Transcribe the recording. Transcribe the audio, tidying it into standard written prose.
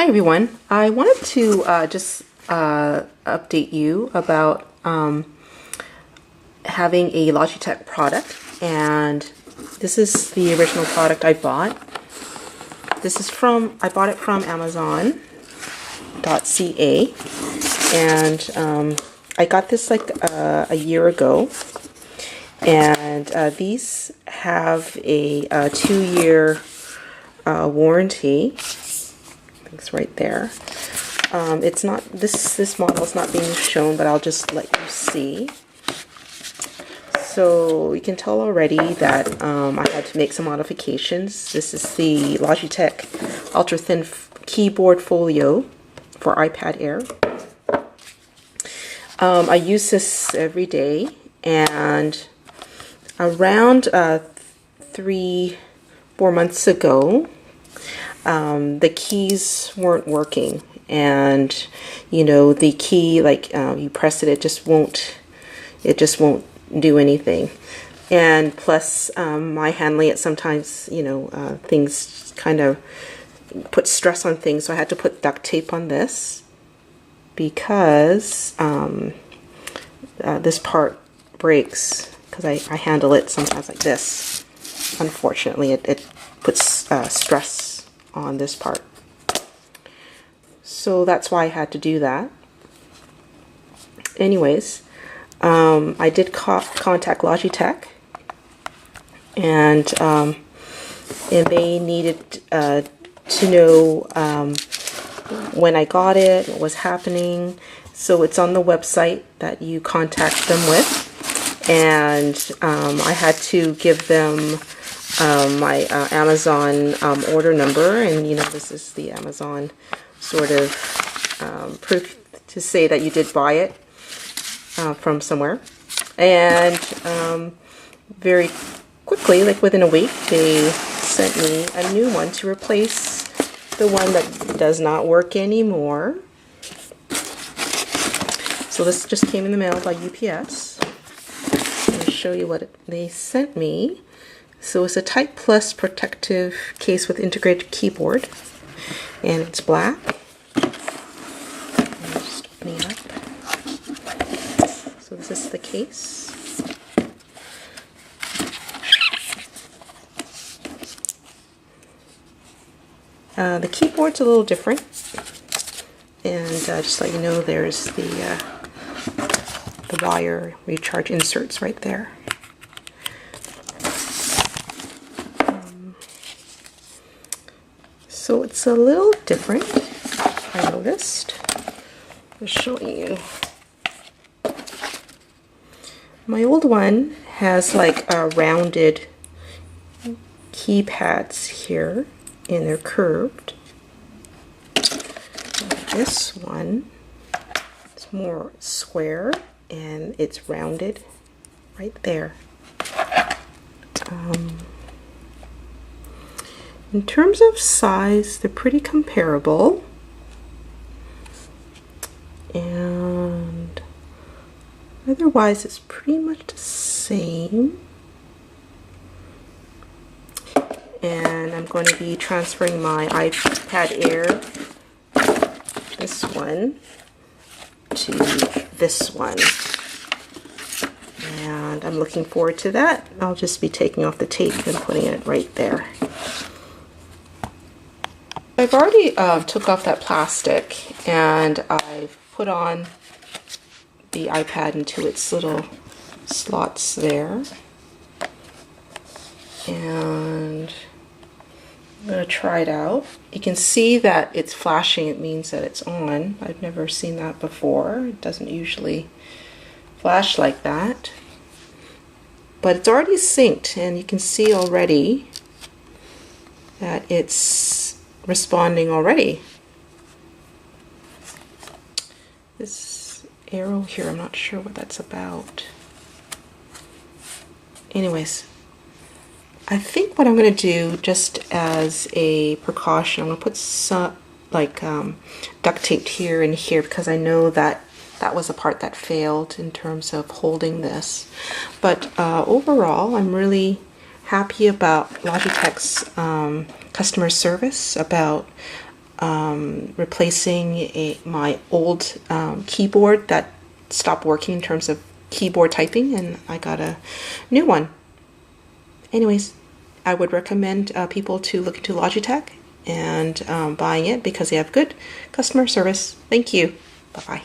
Hi everyone. I wanted to just update you about having a Logitech product, and this is the original product I bought. I bought it from Amazon.ca, and I got this like a year ago, and these have a 2-year warranty. It's right there. It's not this model is not being shown, but I'll just let you see. So you can tell already that I had to make some modifications. This is the Logitech ultra thin keyboard folio for iPad Air. I use this every day, and around 3-4 months ago, the keys weren't working, and you know, the key, like you press it, it just won't do anything. And plus my handling it, sometimes, you know, things kind of put stress on things, so I had to put duct tape on this because this part breaks because I handle it sometimes like this. Unfortunately, it puts stress on this part, so that's why I had to do that. Anyways, I did contact Logitech, and they needed to know when I got it, what was happening. So it's on the website that you contact them with, and I had to give them my Amazon order number, and you know, this is the Amazon sort of proof to say that you did buy it from somewhere. And very quickly, like within a week, they sent me a new one to replace the one that does not work anymore. So this just came in the mail by UPS. I'll show you what they sent me. So it's a Type Plus protective case with integrated keyboard, and it's black. I'm just opening it up. So this is the case. The keyboard's a little different, and just to let you know, there's the wire recharge inserts right there. So it's a little different, I noticed. I'm showing you. My old one has like rounded keypads here, and they're curved. This one is more square, and it's rounded right there. In terms of size, they're pretty comparable, and otherwise it's pretty much the same. And I'm going to be transferring my iPad Air, this one, to this one, and I'm looking forward to that. I'll just be taking off the tape and putting it right there. I've already took off that plastic, and I've put on the iPad into its little slots there, and I'm going to try it out. You can see that it's flashing. It means that it's on. I've never seen that before. It doesn't usually flash like that, but it's already synced, and you can see already that it's responding already. This arrow here, I'm not sure what that's about. Anyways, I think what I'm going to do, just as a precaution, I'm going to put some like duct tape here and here, because I know that that was a part that failed in terms of holding this. But overall, I'm really happy about Logitech's customer service, about replacing my old keyboard that stopped working in terms of keyboard typing, and I got a new one. Anyways, I would recommend people to look into Logitech and buying it because they have good customer service. Thank you. Bye-bye.